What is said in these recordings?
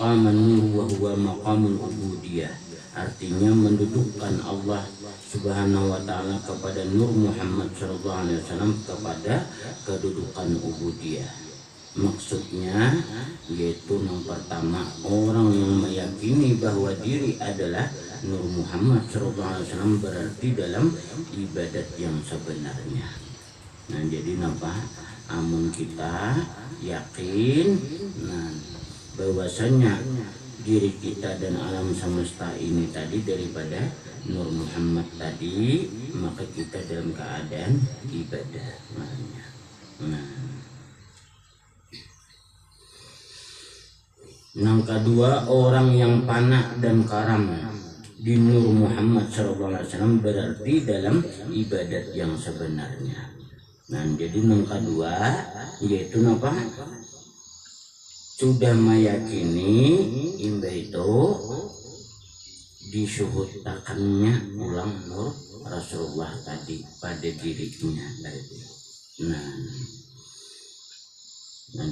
maqaman nur wa huwa maqamul ubudiyah, artinya mendudukkan Allah Subhanahu wa ta'ala kepada Nur Muhammad sallallahu alaihi wasallam kepada kedudukan ubudiyah. Maksudnya yaitu yang pertama, orang yang meyakini bahwa diri adalah Nur Muhammad sallallahu alaihi wasallam berarti dalam ibadat yang sebenarnya. Nah, jadi napa? Amun kita yakin bahwasanya diri kita dan alam semesta ini tadi daripada Nur Muhammad tadi, maka kita dalam keadaan ibadah. Yang kedua, orang yang panah dan karam di Nur Muhammad SAW berarti dalam ibadat yang sebenarnya. Nah, jadi yang kedua yaitu apa? Sudah meyakini imbah itu disuhutakannya ulang Nur Rasulullah tadi pada dirinya tadi. Nah,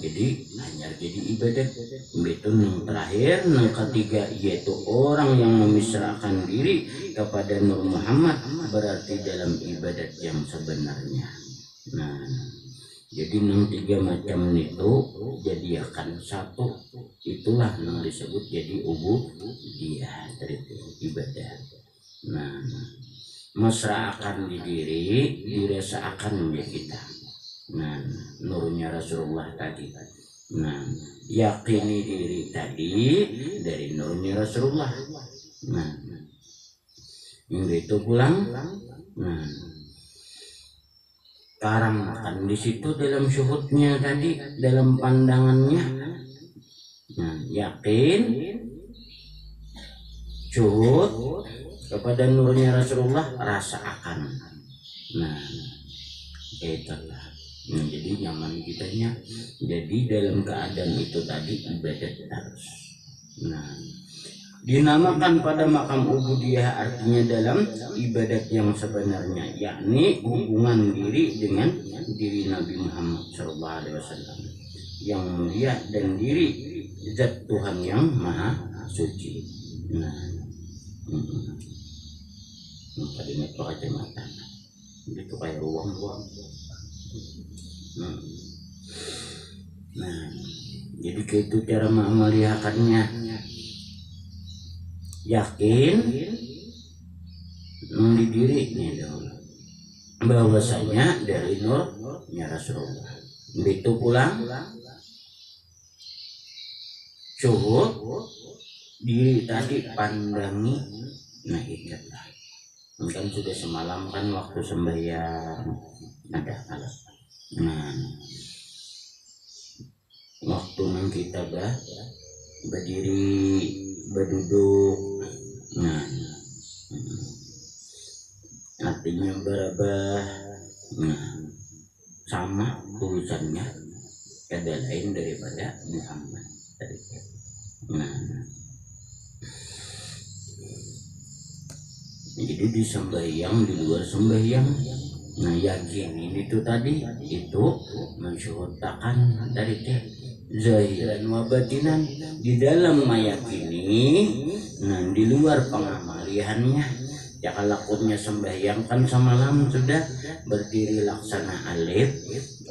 jadi hanya jadi ibadat. Itu yang terakhir, yang ketiga yaitu orang yang memisrahkan diri kepada Nur Muhammad berarti dalam ibadat yang sebenarnya. Nah, jadi yang tiga macam itu jadi akan satu, itulah yang disebut jadi ubudiyah dari ibadah. Nah, mesra'akan di diri, dirasaakan ya kita. Nah, nurnya Rasulullah tadi. Nah, yakini diri tadi dari nurnya Rasulullah. Nah, yang itu pulang. Nah, karam akan di situ dalam syuhudnya tadi, dalam pandangannya. Nah, yakin syuhud kepada nurnya Rasulullah, rasa akan. Nah, itulah. Nah, jadi nyaman kitanya jadi dalam keadaan itu tadi ibadat terus. Nah, dinamakan pada makam ubudiyah artinya dalam ibadat yang sebenarnya, yakni hubungan diri dengan diri Nabi Muhammad SAW yang mulia dan diri zat Tuhan yang maha suci. Nah, kalimat kacamata itu kayak ruang-ruang. Nah, jadi itu cara melihatnya. Yakin di dirinya dahulu bahwasanya dari nurnya Rasulullah. Itu pulang syuhud diri tadi pandangi. Nah, itulah. Kan sudah semalam kan waktu sembahyang ada alas. Nah, waktu nang kita berdiri, berduduk. Nah, artinya berabah. Nah, sama urusannya ada lain daripada Muhammad tadi. Nah, jadi di sembahyang, di luar sembahyang. Nah, yakin itu tadi itu mensyuhudkan dari zahiran wa batinan, di dalam meyakini. Nah, di luar pengamaliannya. Ya, lakunya sembahyang kan semalam sudah berdiri laksana alif,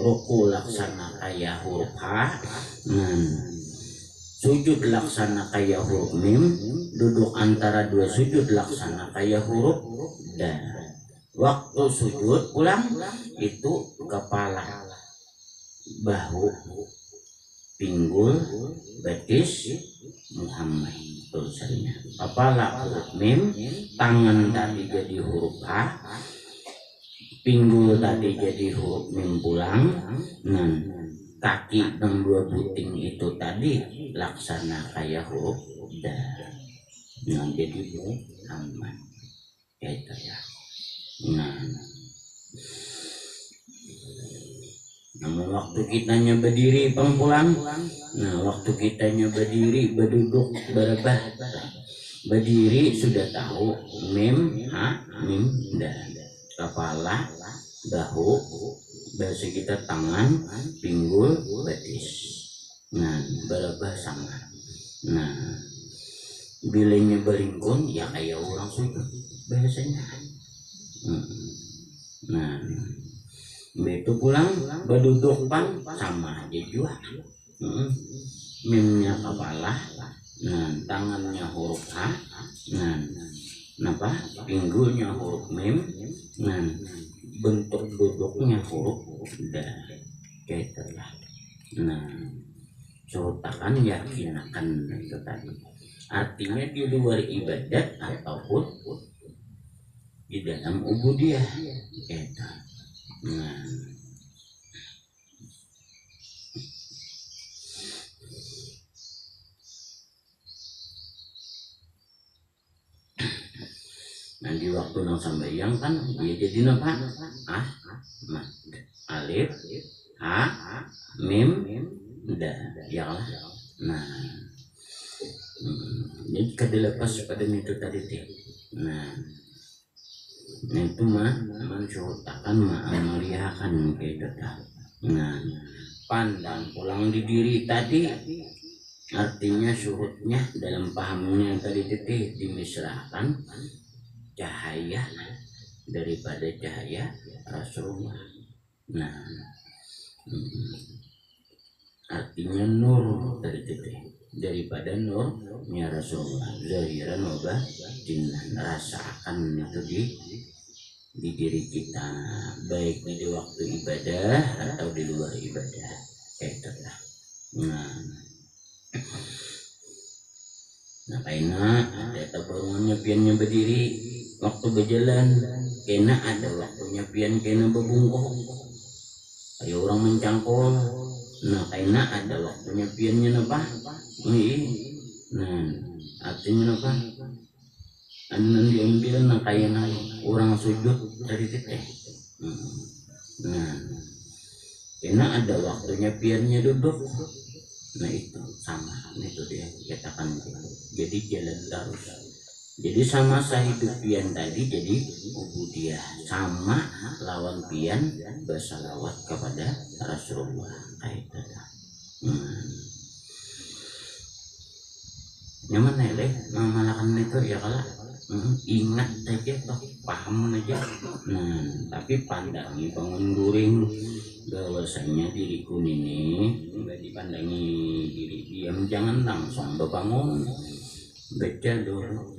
ruku laksana kayak huruf ha. Nah, sujud laksana kayak huruf mim, duduk antara dua sujud laksana kayak huruf da. Waktu sujud pulang itu kepala, bahu, pinggul, betis Muhammad tulisannya. Kepala huruf mim, tangan tadi jadi huruf a, pinggul tadi jadi huruf mim pulang. Nah, kaki dan dua puting itu tadi laksana kayak huruf da. Nah, jadi Muhammad itu ya. Nah, namun waktu kitanya berdiri pengpulang. Nah, waktu kitanya berdiri, berduduk, berebah. Berdiri sudah tahu mim, ha, mim, da. Kepala, bahu, bahasa kita tangan, pinggul, betis. Nah, berebah sama. Nah, bilanya beringkun ya kayak orang sujud biasanya. Nah, itu pulang berduduk pang sama aja juga. Mimnya kepala, nah tangannya huruf H, nah napa pinggulnya huruf mim, nah bentuk duduknya huruf D, gitu lah. Nah, cotakan yakinakan itu tadi. Artinya di luar ibadat ataupun di dalam ubudiyah, gitu. Nah, di waktu nang sambayang kan dia jadi napa? Mad, alif, ha, mim, da, ya lah. Nah, jadi kadelepas pada itu tadi teh. Nah, itu mah mensyuhutakan ma'amalihakan gitu dah. Nah, pandang pulang di diri tadi artinya syuhudnya dalam pahamnya tadi teh dimisrahkan cahaya daripada cahaya Rasulullah. Nah, artinya nur tadi teh daripada nurnya Rasulullah zahiran wa batinan, rasakan itu di diri kita baik di waktu ibadah atau di luar ibadah kayak itu lah. Nah karena ada tabarungannya piannya berdiri waktu berjalan, kena ada waktunya pian kena berbungkuk kayak orang mencangkul. Nah karena ada waktunya piannya apa? Nah artinya apa? Anan diambil nah kayak orang sujud dari teh. Nah karena ada waktunya piannya duduk. Nah itu sama, itu dia katakan gitu. Jadi jalan terus. Jadi sama saya hidup pian tadi jadi ubudiyah, sama lawan pian bersalawat kepada Rasulullah kayak itu. Nyaman deh memalakan itu ya kalau ingat saja toh paham aja. Nah tapi pandangi bangun guring bahwasanya diriku ini dipandangi diri diam, jangan langsung berbangun baca dulu.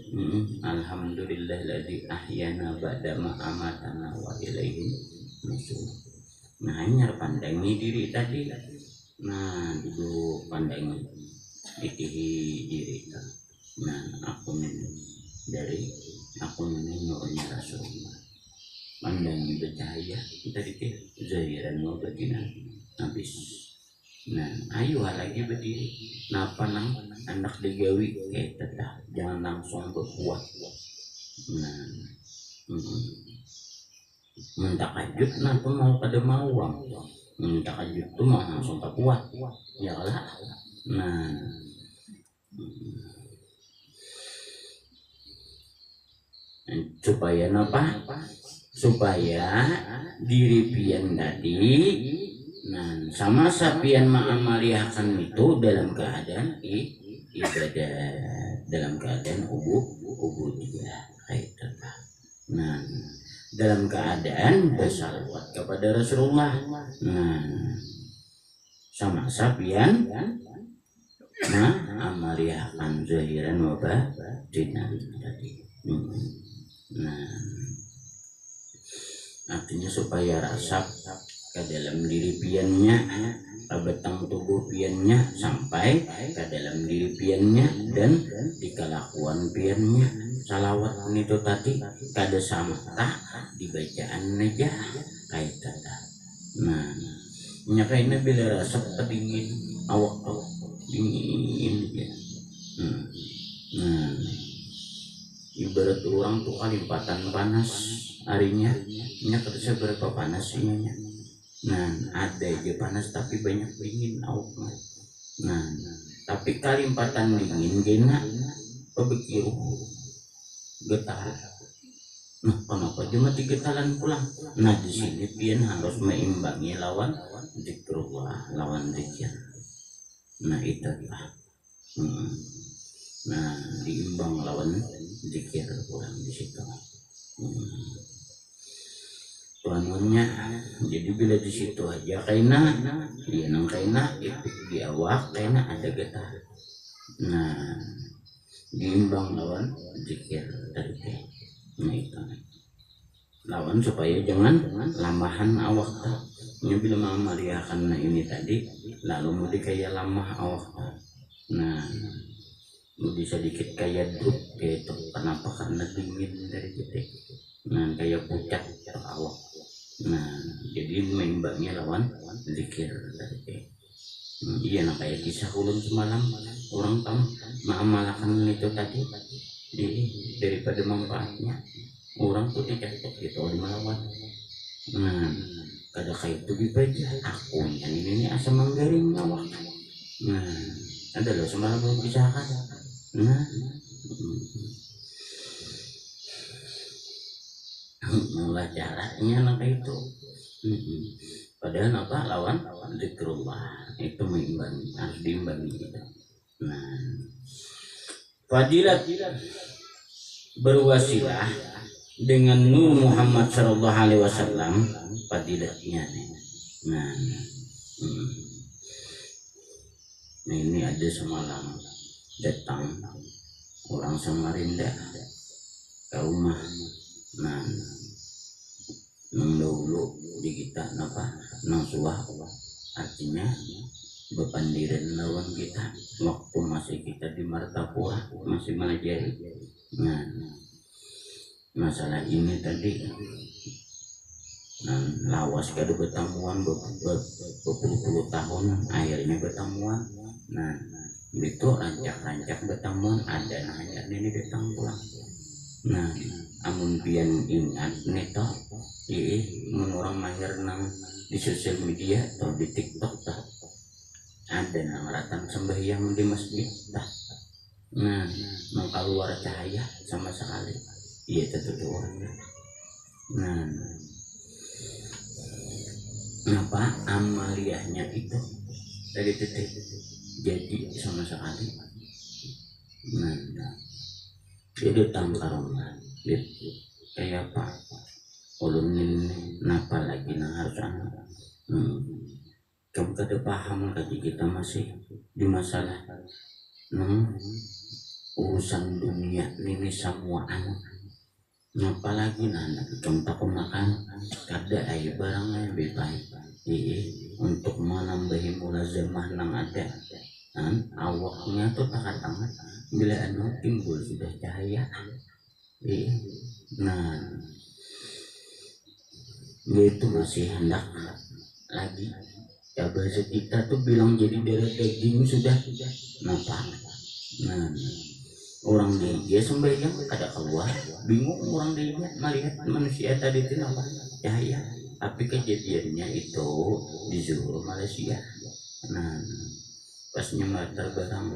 Alhamdulillahilladzi ahyana ba'da ma amatana wa ilaihi nusyur. Nah hanya pandangi diri tadi. Nah dulu pandangi diri itu. Nah aku ini nurnya Rasulullah, pandangi bercahaya dari zahiran wa batinan habis. Nah ayo lagi berdiri napa nang anak digawi kayak tetap jangan langsung berbuat. Nah mentakajud napa mau pada mawang, mentakajud tuh mau langsung tak kuat ya lah. Nah supaya napa? Supaya diri pian tadi nah sama sapian ma'amaliakan itu dalam keadaan ibadah, dalam keadaan ubudiyah kayak itu. Nah dalam keadaan bersalawat kepada Rasulullah. Nah sama sapian nah amaliakan zahiran wa batinan tadi. Nah artinya supaya rasap ke dalam diri piannya, betang tubuh piannya sampai ke dalam diri piannya dan di kelakuan piannya salawat itu tadi kada sama di bacaan aja kayak tadi. Nah nyakainnya bila rasap kedingin awak dingin ya. Nah ibarat orang tuh kalimpatan panas harinya, nya kerja berapa panasnya. Nah ada aja panas tapi banyak dingin awaknya. Nah tapi kalimpatan dingin gena pebekir getar. Nah kenapa cuma digetaran pulang? Nah di sini pian harus meimbangi lawan zikrullah, lawan zikir. Nah itu lah. Hmm. Nah, diimbang lawan zikir kurang di situ. Tuannya, jadi bila di situ aja kaina, dia nang kaina itu di awak kaina ada getah. Nah, diimbang lawan zikir tadi. Nah itu. Lawan supaya jangan lambahan awak tak. Nya bila mengamaliakan ini tadi, lalu mudi kayak lamah awak tak. Nah, mudi sedikit kayak drop gitu. Kenapa? Karena dingin dari titik. Nah, kayak pucat awak. Nah, jadi mengimbangnya lawan zikir tadi. Iya, nah kayak kisah ulun semalam orang tam mengamalkan itu tadi. Jadi daripada manfaatnya orang tuh dicocok gitu di melawan. Nah, kada kayak itu dibaca aku yang ini asam manggaring awak. Nah, ada loh semalam belum pisahkan. Nah, mulai caranya nak itu. Padahal apa lawan zikrullah itu mengimbangi, harus diimbangi gitu. Nah, fadilat berwasilah dengan Nur Muhammad Sallallahu Alaihi Wasallam fadilatnya. Nah, ini ada semalam datang orang Samarinda ke rumah. Nah, nang dulu di kita napa nang suah artinya bepandiran lawan kita waktu masih kita di Martapura masih melajari. Nah, masalah ini tadi lawas kado bertamuan berpuluh-puluh tahun akhirnya bertamuan. Nah, itu rancak-rancak bertamuan ada nanya ini datang pulang. Nah, amun pian ingat neto orang mahir nang di sosial media atau di TikTok tak ada nang ratan sembahyang di masjid tak. Nah, nang keluar cahaya sama sekali iya tentu orangnya. Nah, kenapa amaliyahnya itu dari titik jadi sama sekali. Nah, itu tangkarongan kayak apa ulun ini napa lagi nang harus anak. Kamu kada paham lagi kita masih di masalah urusan dunia ini semua anak. Napa lagi nana kamu tak makan kada ay barangnya lebih baik untuk menambahi mulazamah nang ada. Awaknya tuh tak tangan bila anu timbul sudah cahaya. Nah, itu masih hendak lagi ya bahasa kita tuh bilang jadi darah daging sudah napa. Nah, orang dia sembahyang kada keluar bingung orang dia melihat manusia tadi itu apa cahaya tapi kejadiannya itu di Zuhur Malaysia. Nah, pas nyematar barang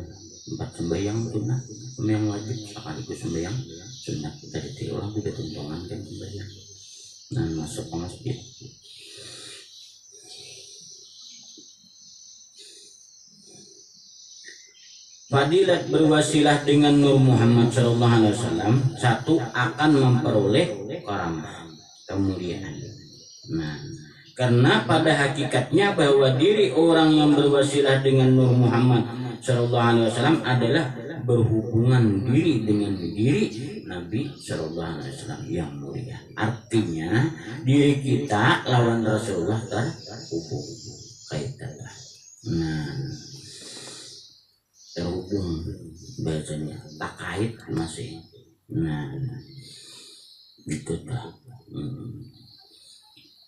tempat sembahyang sunat yang wajib sekaligus sembahyang sunat tadi orang juga tuntungan kan sembahyang. Nah, masuk ke masjid fadilat berwasilah dengan Nur Muhammad Sallallahu Alaihi Wasallam satu akan memperoleh karamah kemuliaan. Nah, karena pada hakikatnya bahwa diri orang yang berwasilah dengan Nur Muhammad Sallallahu Alaihi Wasallam adalah berhubungan diri dengan diri Nabi Sallallahu Alaihi Wasallam yang mulia. Artinya diri kita lawan Rasulullah terhubung kaitan. Nah, terhubung bahasanya tak kait masih. Nah, itu dah.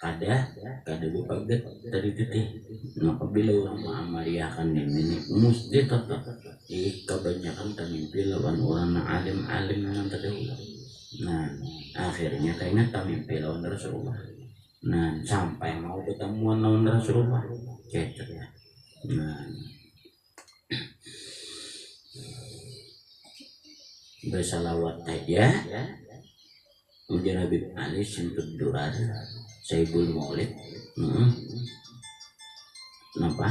Kada lupa get tadi titik. Nah, apabila orang mengamaliakan ini mesti tetap kebanyakan tamimpi lawan orang alim-alim yang terdahulu. Nah, akhirnya kayaknya tamimpi lawan Rasulullah. Nah, sampai mau ketemuan lawan Rasulullah gitu ya. Nah, bersalawat aja kemudian Habib Ali Sintud Durar Saibul Maulid. Kenapa?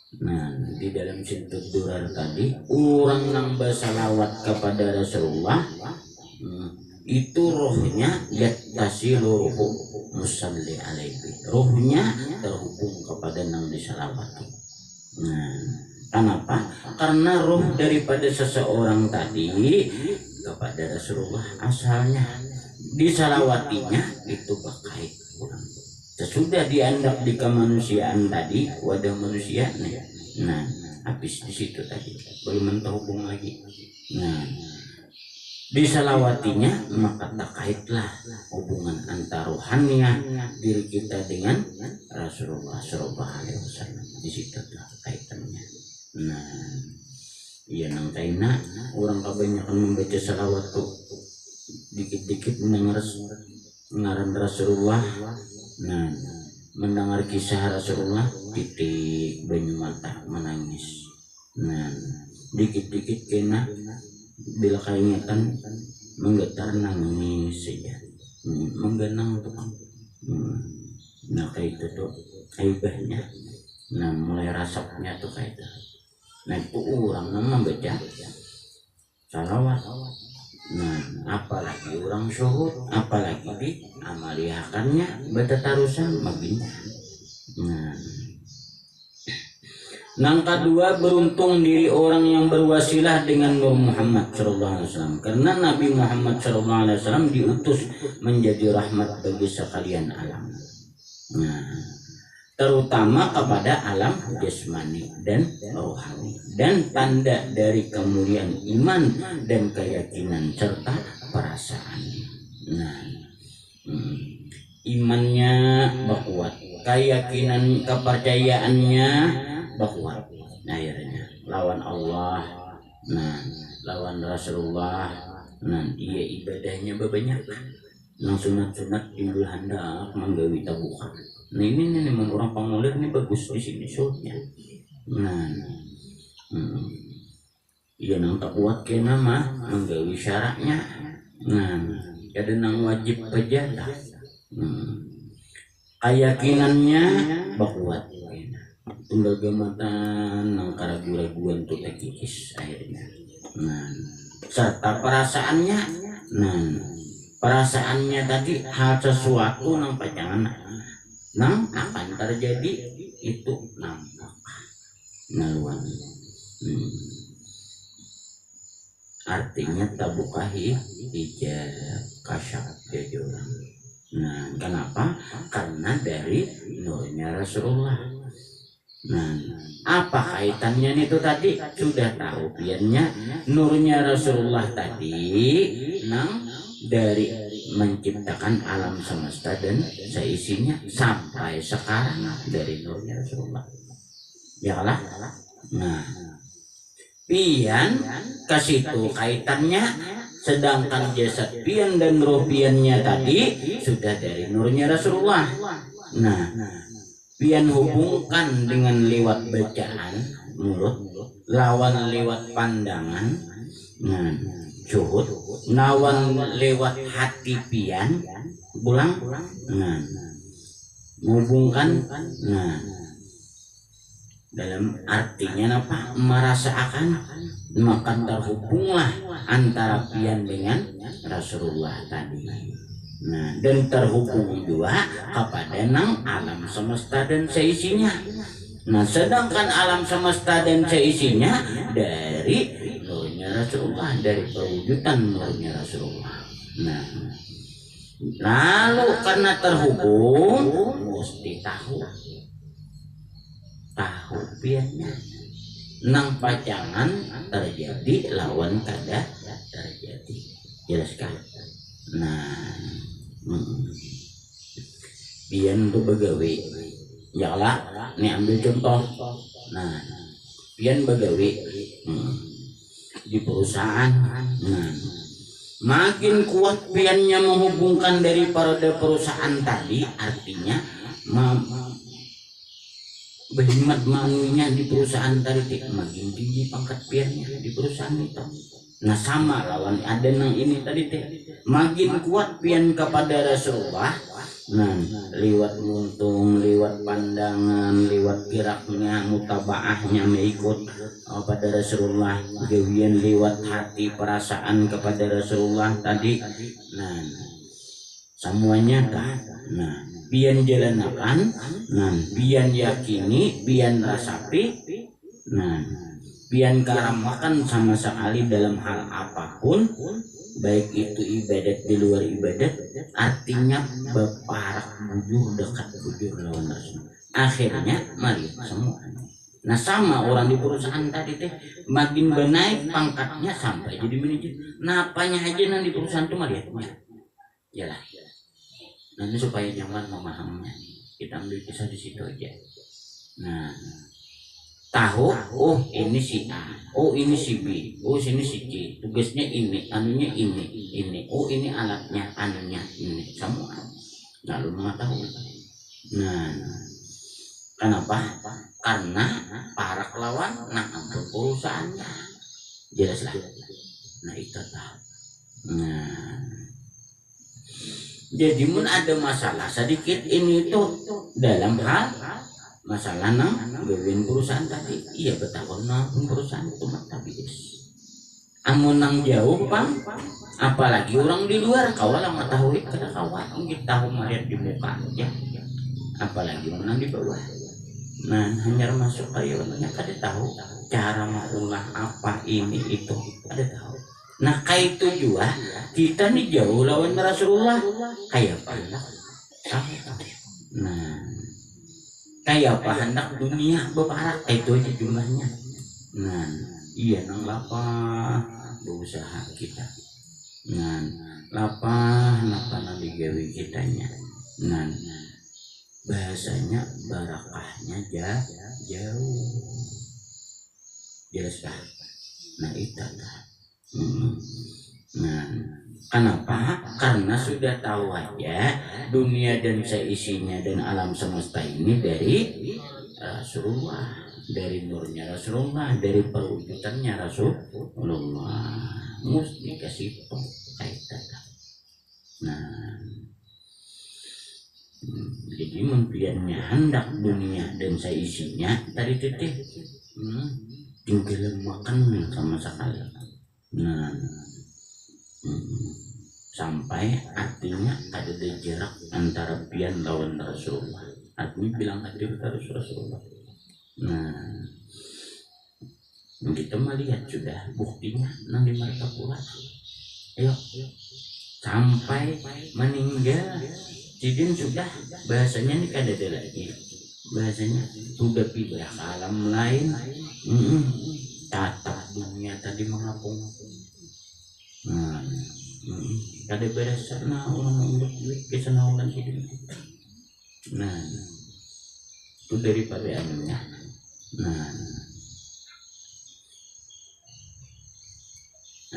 Nah, di dalam Sintud Durar tadi orang nambah salawat kepada Rasulullah, itu rohnya yattasilu ruhu musalli alaihi, rohnya terhubung kepada nang disalawati. Nah, kenapa? Karena roh daripada seseorang tadi kepada Rasulullah asalnya disalawatinya itu berkait kurang. Sesudah dianggap di kemanusiaan tadi, wadah manusia, nah habis di situ tadi belum terhubung lagi. Nah, disalawatinya maka terkaitlah hubungan antara rohaniah diri kita dengan Rasulullah Shallallahu Alaihi Wasallam. Di situ tuh kaitannya. Nah, iya nang kaina orang kebanyakan membaca salawat tuh dikit-dikit mendengar ngaran Rasulullah. Nah, mendengar kisah Rasulullah titik banyu mata menangis. Nah, dikit-dikit kena bila keingetan menggetar nangis saja, menggenang tuh. Nah kayak itu tuh aibahnya. Nah mulai rasapnya tuh kayak itu. Nah itu orang membaca salawat. Nah apalagi orang syuhud, apalagi di amaliakannya baca tarusan mabinya. Nah yang kedua, beruntung diri orang yang berwasilah dengan Nur Muhammad SAW, karena Nabi Muhammad SAW diutus menjadi rahmat bagi sekalian alam. Nah, terutama kepada alam jasmani dan rohani, dan tanda dari kemuliaan iman dan keyakinan serta perasaan. Nah, imannya berkuat, keyakinan kepercayaannya berkuat. Nah, akhirnya lawan Allah, nah lawan Rasulullah, nah iya ibadahnya banyak, nang sunat-sunat timbul hendak menggawi tabukan. Nah ini orang pangmulir ini bagus di sini shootnya. Nah, iya nang tak kuat kena mah menggawi syaratnya. Nah, ada nang wajib pejadah. Keyakinannya berkuat. Tunggal gematan nang karagu-raguan tuh tekikis akhirnya. Nah, serta perasaannya, nah perasaannya tadi hal sesuatu nang pacangan, nang akan terjadi itu nampak naluan. Artinya tabukahi hijab kasyaf jadi orang. Nah, kenapa? Karena dari nurnya Rasulullah. Nah, apa kaitannya itu tadi? Sudah tahu piannya nurnya Rasulullah tadi nang dari menciptakan alam semesta dan seisinya sampai sekarang dari nurnya Rasulullah. Ya lah. Nah, pian ke situ kaitannya, sedangkan jasad pian dan roh piannya tadi sudah dari nurnya Rasulullah. Nah, pian hubungkan dengan lewat bacaan mulut, lawan lewat pandangan, nah syuhud, lawan lewat hati pian, pulang, nah menghubungkan, nah dalam artinya apa? Merasakan, maka terhubunglah antara pian dengan Rasulullah tadi. Nah, dan terhubung juga kepada nang alam semesta dan seisinya. Nah, sedangkan alam semesta dan seisinya dari nurnya Rasulullah, dari perwujudan nurnya Rasulullah. Nah, lalu karena terhubung, mesti tahu piannya. Nang pacangan terjadi lawan kada terjadi. Jelaskan. Nah, pian tuh begawe, ya lah, nih ambil contoh. Nah, pian begawe di perusahaan. Nah, makin kuat piannya menghubungkan daripada perusahaan tadi, artinya berhemat manunya di perusahaan tadi, makin tinggi pangkat piannya di perusahaan itu. Nah sama lawan ada nang ini tadi teh makin kuat pian kepada Rasulullah. Nah lewat muntung, lewat pandangan, lewat geraknya, mutabaahnya mengikut pada Rasulullah, gawian lewat hati perasaan kepada Rasulullah tadi. Nah semuanya kan. Nah pian jalanakan, nah pian yakini, pian rasapi, nah pian karamakan sama sekali dalam hal apapun, baik itu ibadat di luar ibadat, artinya beparak bujur dekat bujur lawan Rasul. Akhirnya mari semua. Nah sama orang di perusahaan tadi teh makin benaik pangkatnya sampai jadi manajer. Napanya aja nang di perusahaan tuh mari ya lah. Nanti supaya nyaman memahaminya, kita ambil kisah di situ aja. Nah tahu, oh ini si A, oh ini si B, oh sini si C, tugasnya ini, anunya ini, oh ini alatnya, anunya ini, semua lalu mengetahui. Nah kenapa? Karena para kelawan nak ampun perusahaannya jelaslah. Nah itu tahu. Nah jadi mun ada masalah sedikit ini itu dalam hal masalah nang gawin perusahaan tadi, iya betahun nang perusahaan itu mah tapi amun nang jauh pang, apalagi orang di luar kawalang mengetahui kada kawan kita tahu melihat di muka aja, apalagi menang di bawah. Nah hanya masuk kayunya kada tahu cara mengolah apa ini itu kada tahu. Nah kayak itu juga kita nih jauh lawan Rasulullah kayak apa tahu. Nah kayak apa hendak dunia beparak itu aja jumlahnya. Nah iya nang lapah berusaha kita. Nah lapah nang digawi kitanya. Nah bahasanya barakahnya jauh jelas kan. Nah itu kan. Nah kenapa? Karena sudah tahu aja dunia dan seisinya dan alam semesta ini dari Rasulullah, dari nurnya Rasulullah, dari perwujudannya Rasulullah. Mesti dikasih kaitan. Nah jadi mempiannya hendak dunia dan seisinya tadi titik tinggal makan sama sekali. Nah sampai artinya ada jarak antara pian lawan Rasulullah, artinya bilang hadir harus Rasulullah. Nah kita melihat sudah buktinya nang di Martapura. Ayo sampai meninggal Cidin sudah bahasanya ini kada ada lagi, bahasanya sudah pindah ke alam lain. Tata dunia tadi mengapung. Nah kada berasa nah orang untuk duit kesenangan hidup. Nah itu daripada anunya. Nah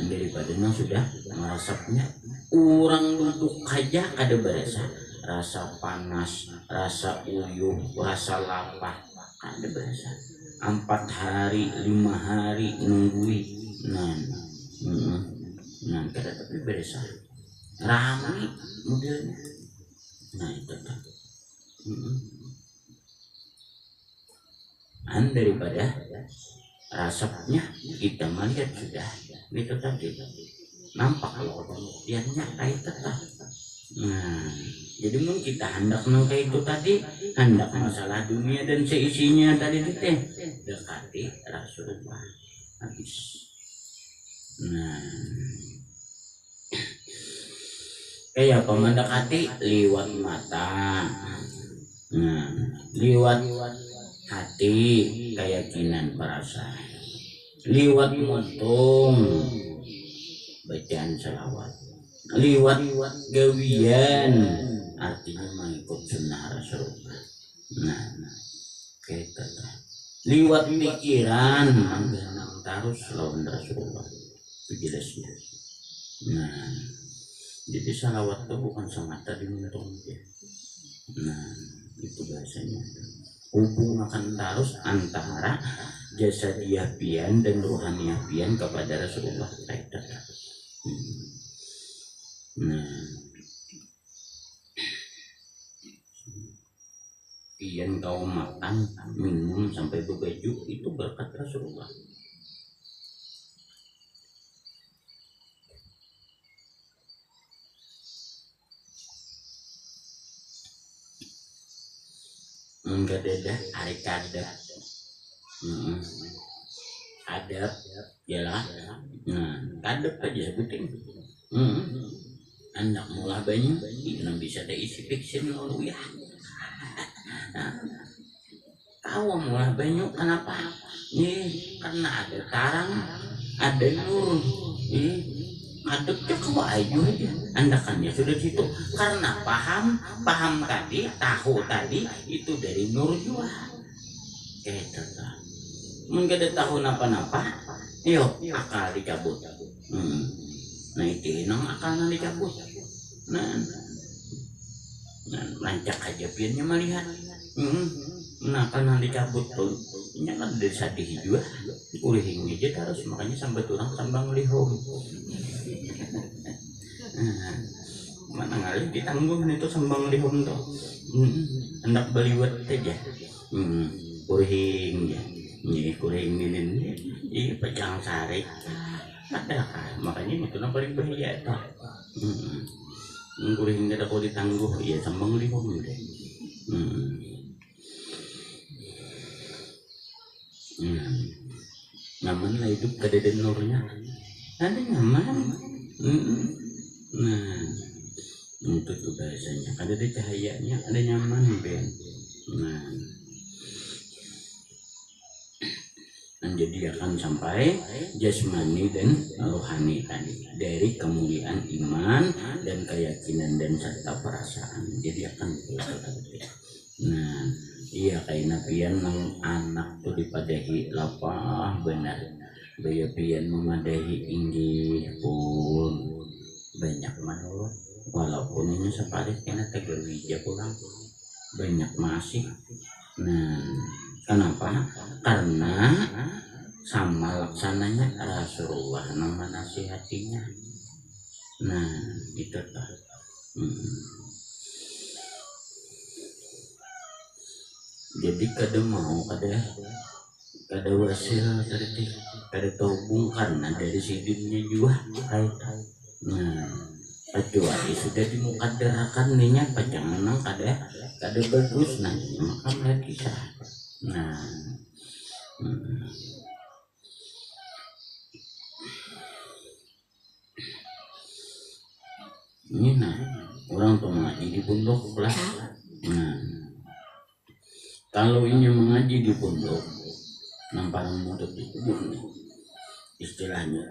daripada yang sudah merasapnya orang duduk aja kada berasa rasa panas, rasa uyuh, rasa lapar kada berasa. 4 hari 5 hari nunggui. Nah kada tapi berasa ramai modelnya. Nah itu kan daripada rasapnya kita melihat sudah itu tadi nampak kalau pembuktiannya kayak tetap. Nah jadi mungkin kita hendak kayak itu tadi, hendak masalah dunia dan seisinya tadi itu dekati Rasulullah habis. Nah kayak apa mendekati liwat mata, nah liwat hati keyakinan perasaan, liwat muntung bacaan selawat, liwat gawian artinya mengikut sunnah Rasulullah. Nah kita liwat pikiran menggenang terus lawan Rasulullah itu jelasnya. Nah jadi salawat itu bukan semata di muntung ya. Nah itu bahasanya. hubungan terus antara jasadiah pian dan ruhaniah pian kepada Rasulullah. Nah, pian kau makan minum sampai berbaju itu berkat Rasulullah. Enggak ada hari kadap, adab jelas. Nah, kadap aja sebutin. Anak mulai banyak itu bisa ada isi fiction lalu ya. Kau mulai banyak kenapa? Karena ada tarang, ada nur. Adabnya kau aja andakannya sudah situ karena paham tadi, tahu tadi itu dari nur juga. Mungkin ada tahu napa-napa, yuk akal dicabut. Nah itu nang akal dicabut. Nah lancak aja piannya melihat. Nah karena dicabut tuh, ini kan dari sadih juga. Ulihing aja terus makanya sampai turang sambang lihom. Mana ngalih ditanggung itu sambang lihom tuh. Hendak beliwat aja. Ulihing ya. Ini kuring ini pecang sari. Ada kan makanya itu yang paling bahaya tuh. Kuring ada kau ditangguh ya sambang lihom deh. Nyaman lah hidup kada ada nurnya, ada nyaman. Nah itu tuh bahasanya kada ada cahayanya, ada nyaman ben. Nah jadi akan sampai jasmani dan rohani tadi dari kemuliaan iman dan keyakinan dan serta perasaan. Jadi akan iya kayak napian nang anak tuh dipadahi lapah benar baya pian memadahi inggih pun banyak manulot walaupun ini separit kena tegerwija pulang banyak masih. Nah kenapa? Karena sama laksananya Rasulullah nama nasihatinya. Nah itu tuh. Jadi kada mau kada wasil tadi kada taubung karena dari sidinnya juga kayak. Nah kecuali sudah dimukadarakan ninya pajangan nang kada bagus nanti maka lagi sah. Nah ini orang tuh ngaji di pondok lah. Kalau ini mengaji di pondok, nampang mudah dikubur istilahnya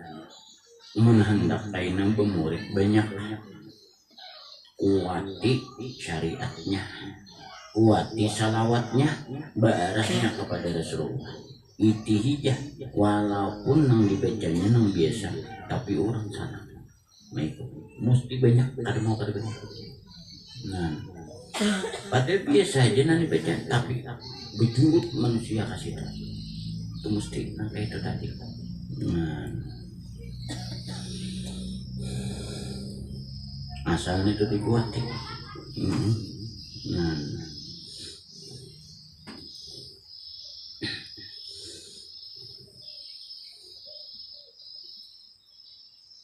menghendak kainang pemurid banyak kuati syariatnya, kuati salawatnya, barahnya kepada Rasulullah. Itihijah walaupun nang dibacanya nang biasa, tapi orang sana, mesti banyak kada mau kada banyak. Nah padahal biasa aja nanti baca tapi berjurut manusia kasih itu mesti nanti itu tadi. Asalnya itu dibuatin.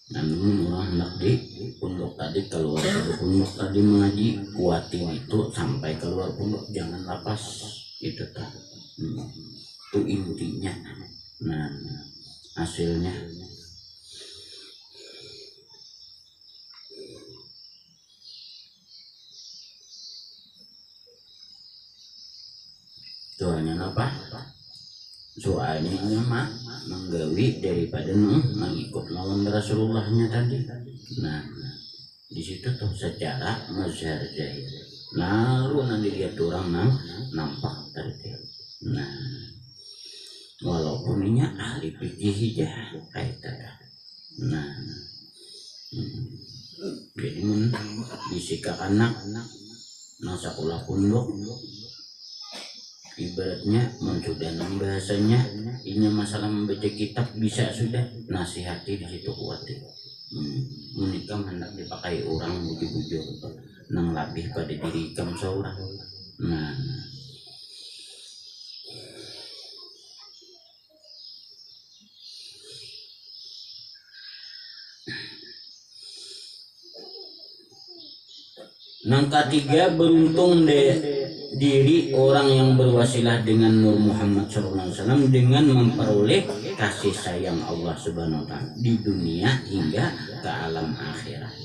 Namun orang hendak di pondok tadi keluar dari pondok tadi mengaji kuatin itu sampai keluar pondok jangan lapas itu tak itu intinya. Nah hasilnya soalnya apa? Soalnya mah menggawi daripada mengikut lawan Rasulullahnya tadi. Nah di situ tuh secara mazhar jahil. Lalu nanti lihat orang nampak tadi. Nah walaupun ini ahli fikih aja kayak tadi. Nah jadi bisika anak nasa ulah pondok ibaratnya sudah nang bahasanya ini masalah membaca kitab bisa sudah nasihati di situ kuat. Menikam hendak dipakai orang bujuk-bujuk nang lebih pada diri ikam seorang. Nah, yang ketiga, beruntung diri orang yang berwasilah dengan Nur Muhammad SAW dengan memperoleh kasih sayang Allah Subhanahu wa Ta'ala di dunia hingga ke alam akhirat.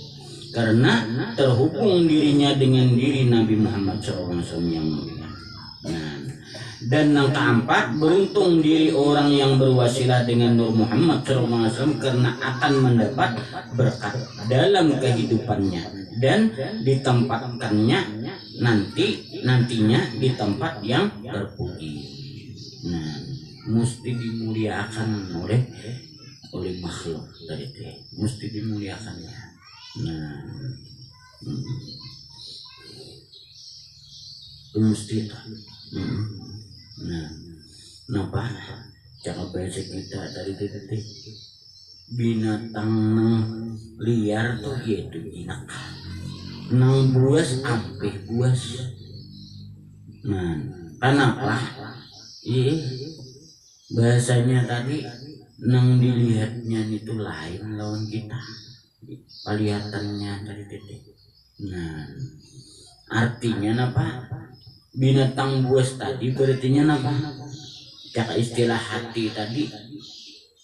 Karena terhubung dirinya dengan diri Nabi Muhammad SAW yang mulia. Nah, dan yang keempat, beruntung diri orang yang berwasilah dengan Nur Muhammad SAW karena akan mendapat berkat dalam kehidupannya dan ditempatkannya nantinya di tempat yang terpuji. Nah, mesti dimuliakan oleh makhluk dari itu, mesti dimuliakannya. Nah, mesti itu. Nah, kenapa cara bahasa kita dari detik binatang liar tuh yaitu jinak nang buas ampih buas. Nah, kenapa? Bahasanya tadi nang dilihatnya itu lain lawan kita, kelihatannya dari detik. Nah, artinya apa? Binatang buas tadi berartinya apa? Cak istilah hati tadi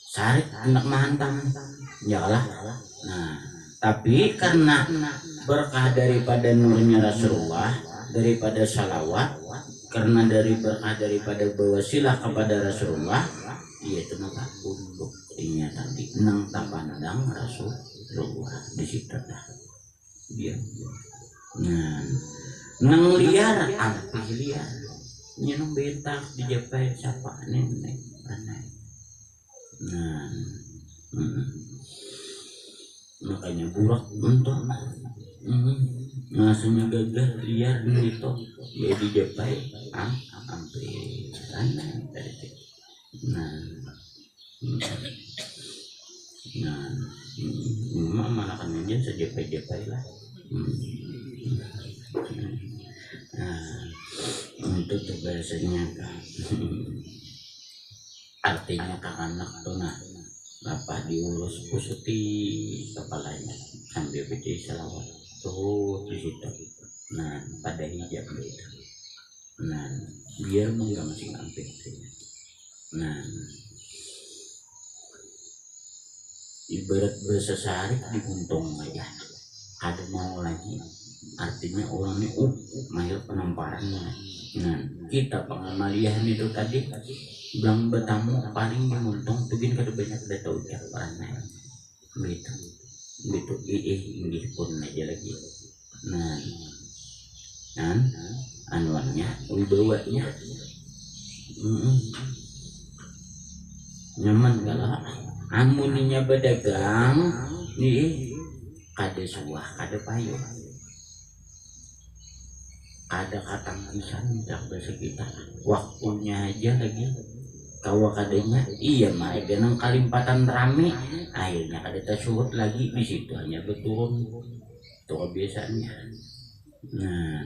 sarik hendak menghantam, yalah. Nah, tapi karena berkah daripada nurnya Rasulullah, daripada salawat, karena dari berkah daripada berwasilah kepada Rasulullah, yaitu apa? Untuk ini tadi nang tapandang Rasulullah di situ dah. Dia. Nah, nang liar apa liar? Nyenong bentak dijapai siapa nenek aneh. Nah, makanya burak untuk ngasihnya gagah liar gitu ya dijapai hampir aneh dari itu. Nah, mana kan aja sejapai-japai lah. Nah, itu tuh bahasanya artinya anak tuh nah apa diurus kusuti kepalanya sambil baca salawat tuh di situ. Nah, pada hijab itu. Nah, biar menggang sing ampe itu. Nah, ibarat bahasa sarik diguntung aja ada mau lagi, artinya orang ini mahir penamparannya. Nah, kita pengamalian itu tadi bilang bertamu paling dimuntung tugin kada banyak ada tahu ucapan gitu inggih pun aja lagi. Nah, anuannya wibawanya nyaman kalau amuninya berdagang nih kada suah kada payung ada katang pisan tak bahasa kita waktunya aja lagi kawa kadanya iya mereka nang kalimpatan rame akhirnya kada tersuhut lagi di situ hanya betul itu kebiasaannya. Nah,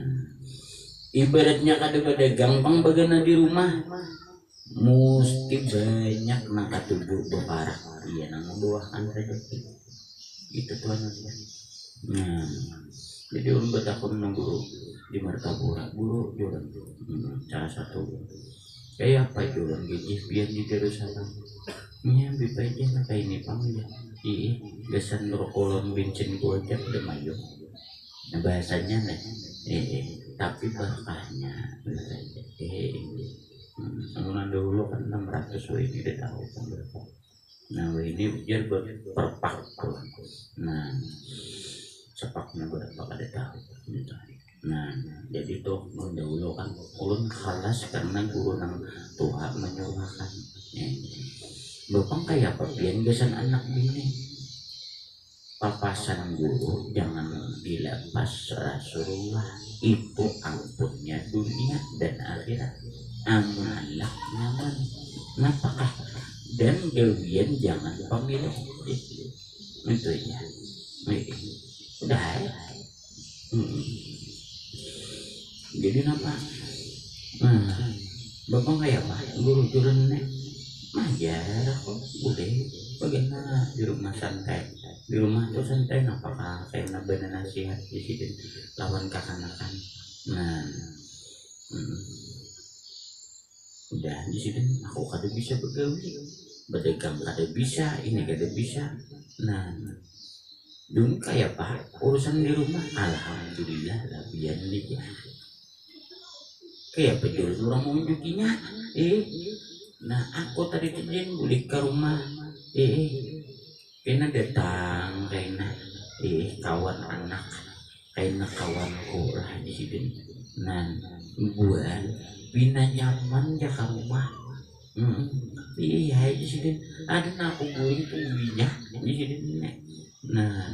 ibaratnya kada berdagang pang bagana di rumah mesti banyak nang katubuh beparak iya nang membawakan rezeki itu tuan. Nah, jadi orang bertakun nang guru di Martapura guru jualan salah satu kayak apa jualan gigi biar di Jerusalem nyambi aja lah kayak ini pang ya gasan rokolon bensin gua aja udah maju. Nah, bahasanya nih tapi berkahnya Anggunan dulu kan 600 ini udah tahu kan berapa. Nah, ini biar berperpak. Nah, sepaknya berapa kada tahu. Nah, jadi tuh dahulu kan ulun khalas karena guru nang tua menyuruhkan. Bapang kayak apa pian gasan anak bini. papasan guru jangan dilepas Rasulullah, itu ampunnya dunia dan akhirat. Amanlah nyaman napakah dan gawian jangan pemilih itu ya. Udah ya. Jadi apa? Bapak kayak apa? Guru turun nih ajar kok boleh bagaimana di rumah santai, di rumah tuh santai apakah kayak bener nasihat di sini lawan kakak-kakak. Nah udah di sini aku kada bisa begawi berdagang, kada bisa ini kada bisa. Nah dulu kayak apa urusan di rumah alhamdulillah labian nih kayak betul orang mau menjukinya. Nah aku tadi kejadian balik ke rumah kena datang kena kawan anak kena kawanku lah di sini. Nah buat bina nyaman ya ke rumah. Iya di sini ada aku guling tuh minyak di sini. Nah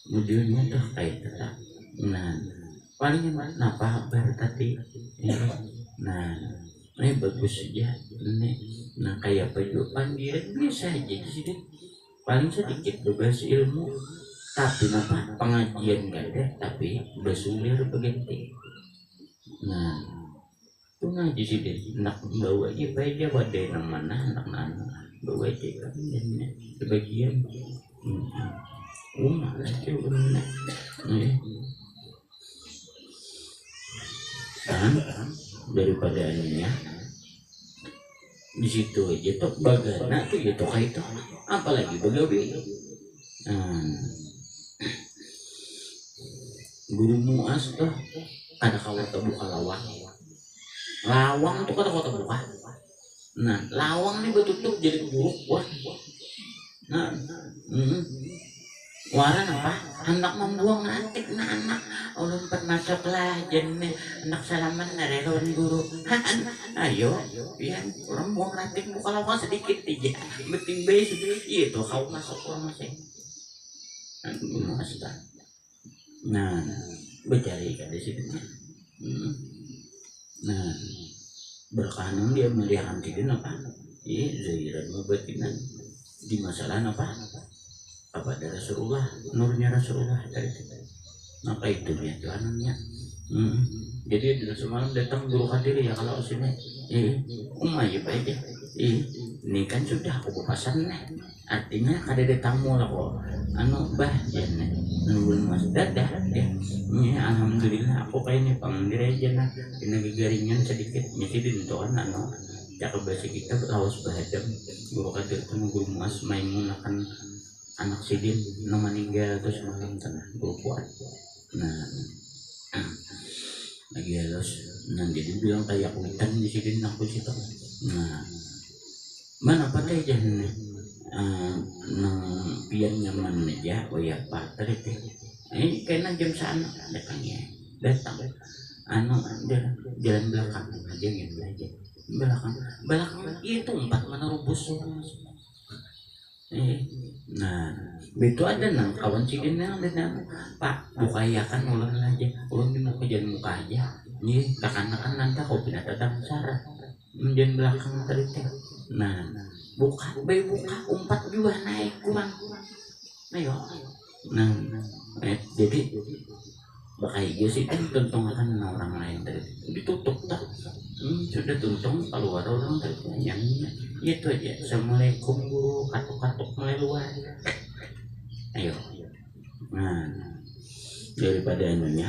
kemudian tuh kayak tetap. Nah paling apa kabar tadi. Nah ini bagus saja ini. Nah kayak baju panggilan biasa aja di sini paling sedikit bebas ilmu tapi apa pengajian gak ada tapi bersulir berganti. Nah itu ngaji sih deh nak bawa aja aja wadai nang mana anak bawa aja kan sebagian rumah aja benar kan daripada aninya di situ aja tuh bagana tuh ya tuh kayak itu apalagi begawi. Guru muas tuh ada kawan buka lawang tuh kada kota buka. Nah lawang nih betutup jadi buruk wah. Nah waran apa anak membuang antik nah anak ulun masuk lah jadi anak salaman narelon guru ayo pian orang buang antik buka lawang sedikit aja beting bayi sedikit itu kau masuk orang masing masuk. Nah bercari kan di situ. Nah berkanan dia melihat antigen apa zahiran mabatinan di masalah apa ada Rasulullah nurnya Rasulullah dari kita. Maka itu ya Tuhannya. Jadi dia semalam datang guru hadir ya kalau sini ya baik ya. Ini kan sudah aku papasan nih artinya ada tamu lah kok bah ya nungguin mas dadah ya. Alhamdulillah aku kayak ini panggil aja nah ini garingan sedikit nyedin untuk anak cakap bahasa kita lawas bahadam guru hadir temu guru muas maimun akan anak sidin no meninggal terus malam tanah guru kuat. Nah lagi halus nah jadi bilang kayak hutan di sidin aku situ. Nah mana pakai jalan nang pian nyaman aja ya pak tadi ini kena jam sana datangnya datang jalan belakang aja yang belajar belakang itu 4 menurubus. Nah itu ada nang kawan sidin yang ada pak bukayakan ulang aja ulang di muka jangan muka aja nih kakak-kakak nanti kau pindah datang sarah menjadi belakang tadi. Nah buka 4 juga naik kurang ayo. Nah jadi bakal sih kan tuntungan orang lain tadi ditutup tak sudah tuntung keluar orang tadi yang itu aja. Assalamualaikum guru katuk mulai luar ayo. Nah daripada anunya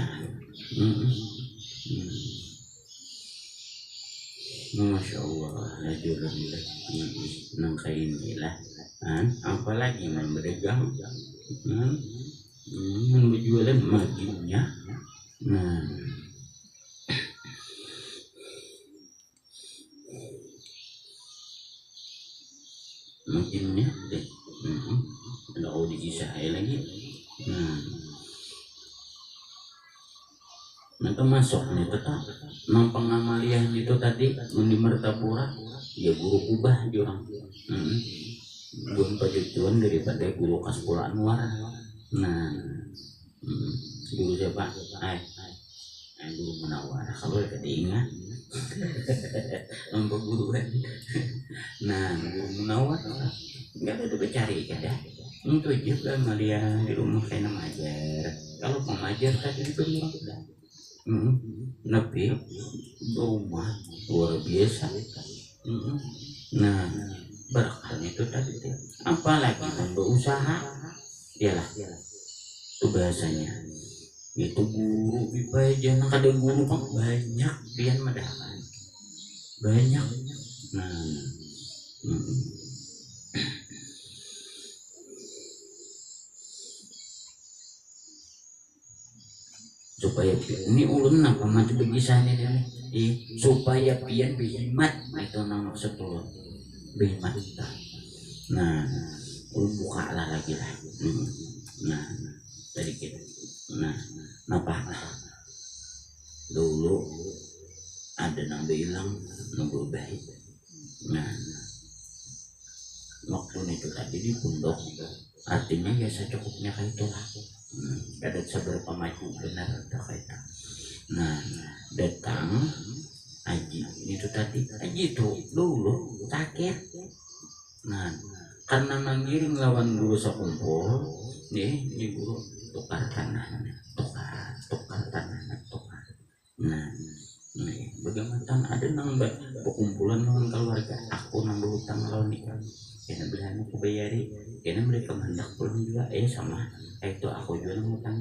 Masya Allah alhamdulillah nangka inilah apalagi berdagang berjualan maginya. Nah makinnya deh ada audisi saya lagi. Nanti masuk nih tetap nang pengamalian itu tadi di Mertapura ya guru kubah orang bukan pajutuan daripada guru Kaspola Anwar. Nah, guru siapa? Guru Munawar. Kalau diingat, nombor guru kan. Nah, guru Munawar nggak ada tuh cari kan ya. Itu juga Malia di rumah kayak mengajar. Kalau mengajar tadi itu udah. Tapi rumah luar biasa. Nah, berkahnya itu tadi. Apalagi berusaha, iyalah. Itu bahasanya. Itu guru bipaja nak ada guru mah banyak pian madahan. Banyak. Nah, supaya ini ulun apa macam begisannya ini supaya pian bihimat itu nama sepuluh bihimat. Nah, ulun buka lah lagi lah. Nah, tadi kita. Nah, napa dulu ada nang bilang nunggu baik. Nah, waktu itu tadi di pondok artinya ya secukupnya kayak itulah. Ada seberapa maju benar atau kayak itu. Nah, datang Aji itu tadi Aji itu dulu sakit. Nah, karena manggiring lawan guru sekumpul nih guru tukar tanah. Nah, bagaimana ada nang perkumpulan lawan keluarga aku nang berhutang lawan nikah. Karena bilang aku bayari, karena mereka hendak pulang juga, sama itu aku juga ngutang.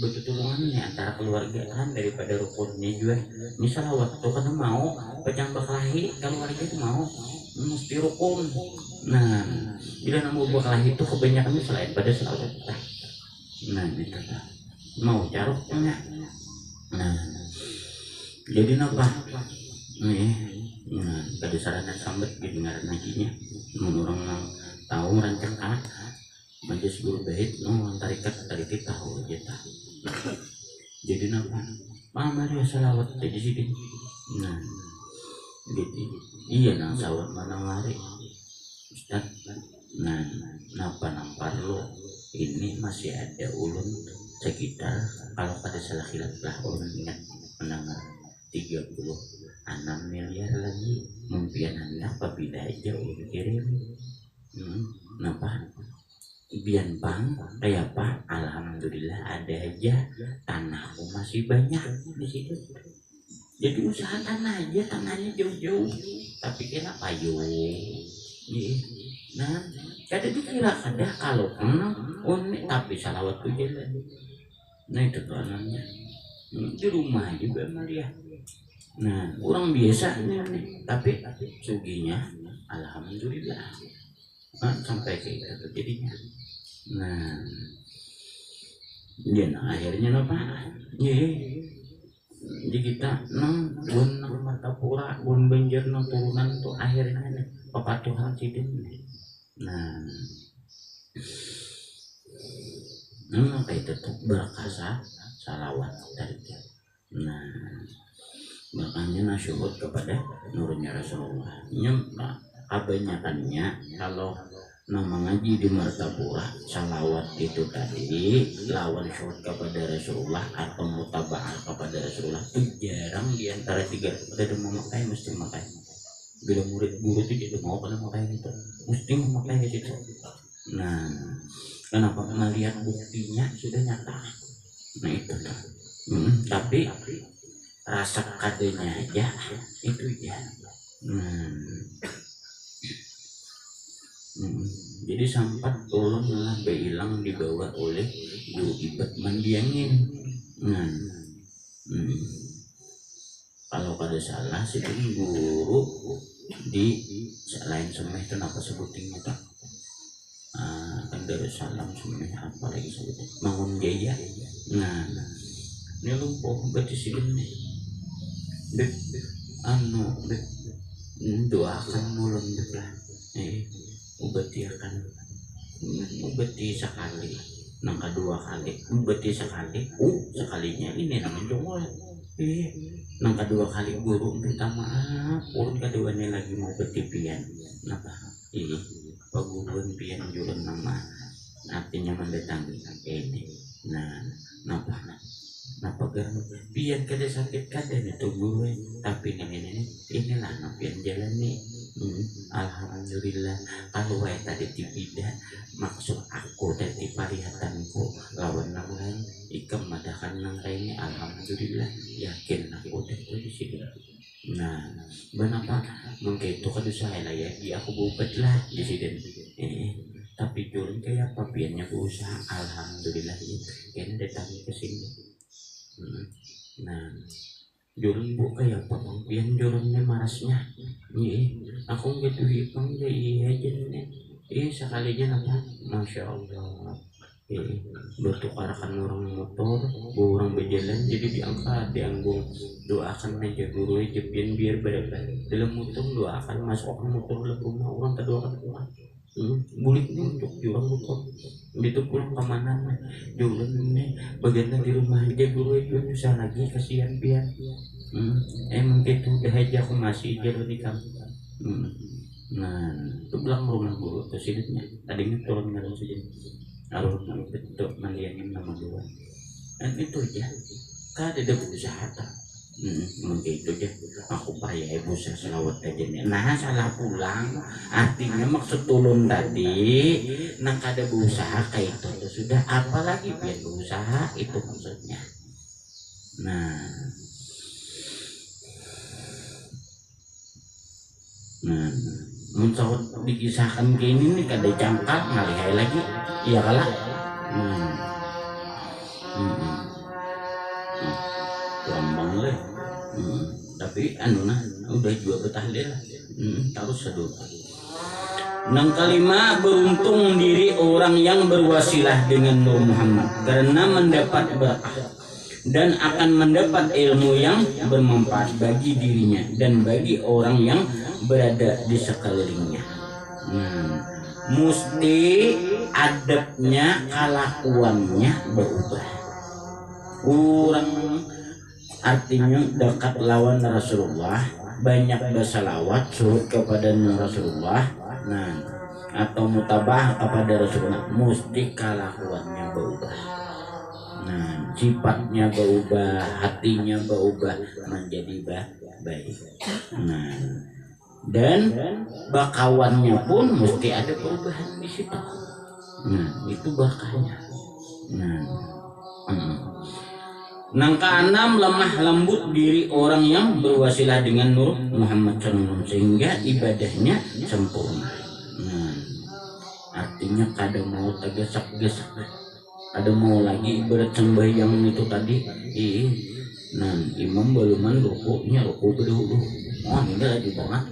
Betulungan nih antara keluarga kan daripada rukunnya juga. Misal waktu kan mau pecah berkelahi keluarga itu mau mesti rukun. Nah, bila nang berkelahi itu kebanyakan selain pada saudara. Nah, itu mau caruknya. Nah, jadi apa? Nih. Nah, pada sarana sambat didengar najinya menurang tahu rancang majelis guru bait tarikat tahu aja tahu. Jadi napa mama dia salawat di sini. Nah, gitu iya nang sawat mana mari Ustaz. Nah, napa nampar lo ini masih ada ulun sekitar kalau pada salah khilaf lah ulun ingat mendengar 36 miliar lagi mungkin anak apabila aja udah kirim. Napa bian bang kayak apa alhamdulillah ada aja tanahku masih banyak di situ. Jadi usaha tanahnya jauh-jauh tapi kira payung. Nah, kada dikira kada kalau unik tapi salawat tuh jalan. Nah itu tuh anaknya di rumah juga Maria. Nah, orang biasa nih, tapi suginya alhamdulillah. Nah, sampai kayak gitu jadinya. Nah, dia akhirnya apa? Jadi kita bun Martapura, bun Banjar turunan tuh akhirnya kepatuhan sidin. Nah, kayak itu tuh berkasa salawat dari dia. Nah, makanya nasyukur kepada nurnya Rasulullah. Kebanyakannya kalau nama ngaji di Martapura salawat itu tadi lawan syukur kepada Rasulullah atau mutaba'ah kepada Rasulullah itu jarang diantara tiga. Ada memakai mesti memakai. Bila murid guru itu jadi mau pada memakai itu mesti memakai di situ. Nah, kenapa melihat buktinya sudah nyata. Nah itu tuh. Tapi rasa kadenya aja itu ya. Jadi sempat tolong hilang dibawa oleh guru ibat mandiangin. Kalau kada salah sih guru di selain semeh itu apa sebutingnya tuh kan Darussalam semeh apa lagi sebutnya Mangun Jaya. Nah ini lumpuh berarti sih nih doakan mulun lah ubati akan ubati sekali nang kedua kali ubati sekali sekalinya ini namanya jongol nang kedua kali guru minta maaf urun keduanya lagi mau betipian napa paguruan pian juran nama artinya mendatangi ini. Nah, napa garang biar kada sakit kada itu gue, tapi inilah napian jalan nih. Alhamdulillah kalau wae tadi tidak maksud aku dari parihatanku lawan nang lain ikam madakan nang lainnya. Alhamdulillah yakin aku udah di sini. Nah, kenapa mungkin itu kada saya lah ya, aku bubat lah di sini. Tapi turun kayak apa piannya berusaha. Alhamdulillah ya kan datang ke sini. Nah, jurun bu kayak apa bang pian jurunnya marasnya. Aku gitu hipang ya iya aja nih. Sekalinya apa? Masya Allah. Bertukarakan orang motor, orang berjalan jadi dianggung doakan aja guru aja biar berapa dalam motor doakan masukkan motor dalam rumah orang terdoakan rumah. Buliknya untuk jurang motor itu pulang kemana jualan ini bagian di rumah aja guru itu susah lagi kasihan biar emang gitu udah aja aku masih jalan di kampung. Nah itu bilang rumah guru tuh sidiknya tadinya turun ngarang saja kalau bentuk mandianin nama dua dan itu aja kan ada berusaha mungkin itu aja aku payah ibu saya selawat aja nih. Nah salah pulang artinya maksud tulun tadi nang kada berusaha kayak itu sudah apalagi biar berusaha itu maksudnya. Nah mencoba dikisahkan kayak ini nih kada cangkat ngalihai lagi iya kalah. Lambang lah. Tapi udah juga bertahlil terus sedul. Nang kelima, beruntung diri orang yang berwasilah dengan Nur Muhammad karena mendapat berkah dan akan mendapat ilmu yang bermanfaat bagi dirinya dan bagi orang yang berada di sekelilingnya. Mesti adabnya, kelakuannya berubah. Orang artinya dekat lawan Rasulullah, banyak bersalawat surut kepada Rasulullah, atau mutabah kepada Rasulullah, mesti kelakuannya berubah. Sifatnya berubah, hatinya berubah menjadi baik. Dan bakawannya pun mesti ada perubahan di situ. Itu bakahnya. Nang keenam, lemah lembut diri orang yang berwasilah dengan Nur Muhammad SAW sehingga ibadahnya sempurna. Artinya kada mau tergesak-gesak, kada mau lagi ibarat sembahyang itu tadi. Imam beluman rukuknya ruku berdulu. Ini lagi banget.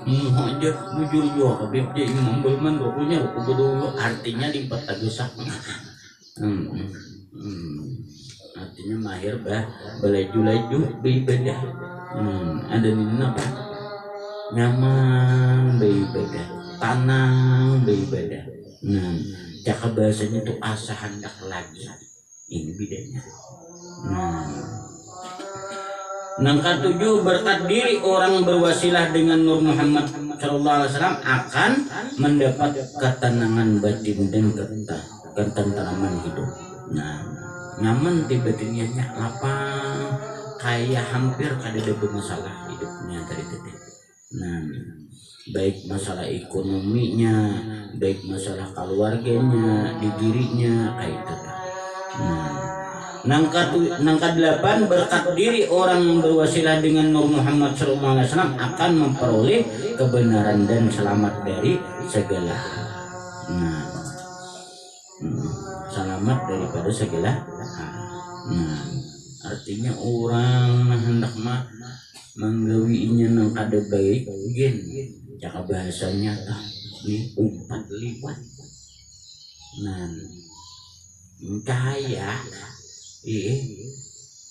Aja jujur juga kabeh imam beluman rukuknya ruku berdulu. Artinya lipat tergesak. Artinya mahir belaju-laju beribadah. Ada nih apa? Nyaman beribadah, tenang beribadah. Cakap bahasanya tuh asa hendak lagi. Ini bedanya. Nang ketujuh, berkat diri orang berwasilah dengan Nur Muhammad SAW akan mendapat ketenangan batin dan ketenteraman hidup. Nyaman di batinnya, lapang, kayak hampir kada ada bermasalah hidupnya tadi. Baik masalah ekonominya, baik masalah keluarganya, di dirinya kayak itu. Nang ke-8, berkat diri orang yang berwasilah dengan Nur Muhammad SAW akan memperoleh kebenaran dan selamat dari segala selamat daripada segala artinya orang hendak menggawinya nang kada baik gen cakap bahasanya nih umpat liwat kaya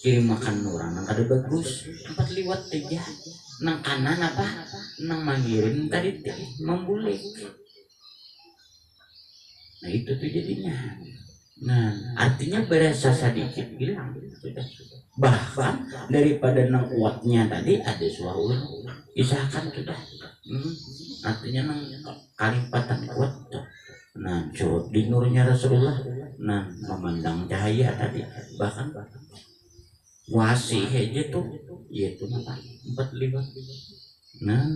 kirim makan orang nang kada bagus umpat liwat aja nang kanan apa nang mangirim tadi membulik. Itu tuh jadinya. Artinya berasa sedikit bilang sudah. Bahkan daripada nang kuatnya tadi ada suara ulang. Isakan sudah. Artinya nang kalipatan kuat tuh. Nah, coba di nurnya Rasulullah, nah memandang cahaya tadi, bahkan wasi aja tuh, yaitu apa? 45. Nah,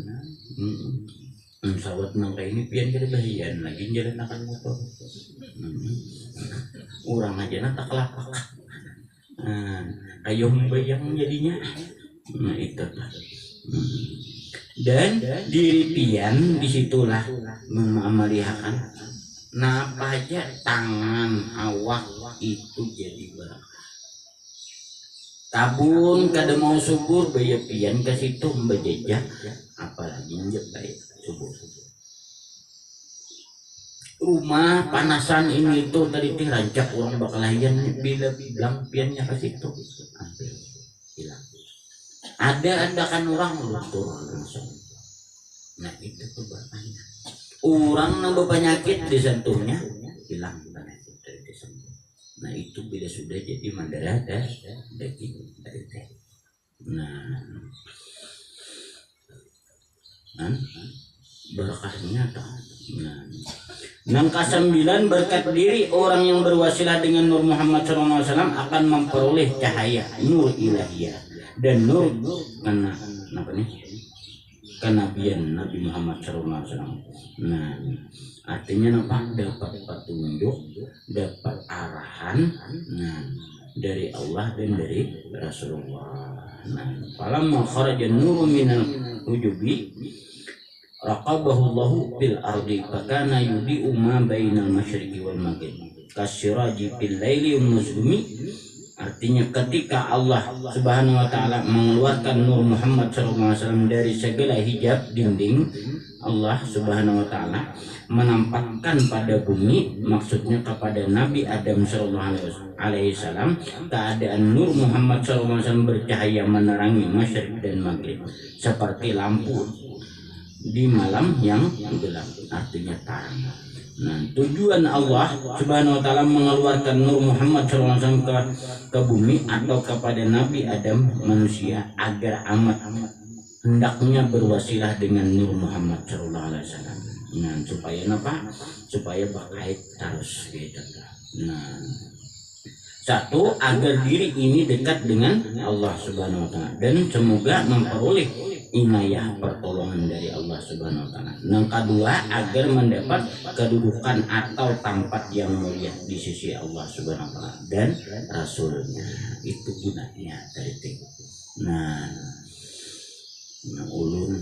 sawat nang kayak ini pian jadi bahian lagi jalan akan motor. Orang aja nanti kelapak. Ayo bayang jadinya. Nah itu. Dan diri pian disitulah mengamaliakan. Napa aja tangan awak itu jadi barang. Tabun kada mau subur baya pian ke situ mbajajak apalagi njep baik subur. Rumah panasan ini itu tadi teh rancak orang bakal layan bila bilang piannya ke situ hampir hilang. Ada kan orang luntur langsung. Nah itu tuh bapaknya. Orang nambah penyakit disentungnya hilang penyakit dari disentuh. Nah itu bila sudah jadi mandara daging dari teh. Nah, berkahnya tak. Nang ke-9 berkat diri orang yang berwasilah dengan Nur Muhammad SAW akan memperoleh cahaya nur ilahiyah dan nur karena apa nih? Kenabian Nabi Muhammad SAW. Nah, artinya apa? Dapat petunjuk, dapat arahan, nah dari Allah dan dari Rasulullah. Nah, falamma kharaja nuru minal hujubi raqabahu Allahu bil ardi fakana yudi'u ma bainal masyriqi wal maghrib kasyiraji bil laili wan nuzumi. Artinya ketika Allah Subhanahu wa taala mengeluarkan Nur Muhammad SAW dari segala hijab dinding, Allah Subhanahu wa taala menampakkan pada bumi, maksudnya kepada Nabi Adam sallallahu alaihi wasallam, keadaan Nur Muhammad SAW bercahaya menerangi masyriq dan maghrib seperti lampu di malam yang gelap, artinya terang. Nah, tujuan Allah Subhanahu wa taala mengeluarkan Nur Muhammad SAW ke bumi atau kepada Nabi Adam manusia agar amat hendaknya berwasilah dengan Nur Muhammad SAW. Nah, supaya apa? Supaya berkait terus gitu. Nah, satu, agar diri ini dekat dengan Allah Subhanahu wa taala dan semoga memperoleh inayah pertolongan dari Allah Subhanahu wa taala. Yang kedua, agar mendapat kedudukan atau tempat yang mulia di sisi Allah Subhanahu wa taala dan Rasulnya. Itu gunanya dari itu. Nah, ulun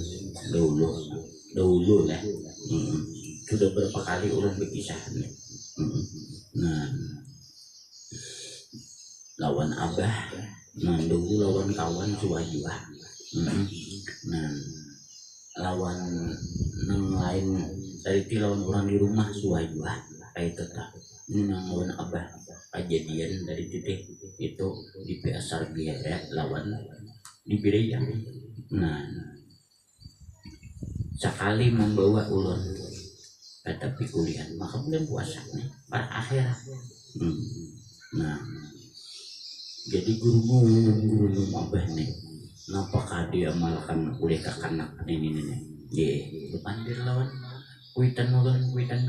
dahulu lah. Sudah berapa kali ulun berkisah nih. Nah, lawan abah, nah dulu lawan kawan suwajua. Nah, lawan nang lain dari lawan orang di rumah suwajua kayak tetap. Ini nang lawan abah kejadian dari titik itu di pasar biaya lawan di Biraya. Nah, sekali membawa ulun tapi kuliah maka bulan puasa nih para akhirat. Nah, jadi guru abah nih, napakah dia amalkan oleh kakanak ini depan dia lawan kuitan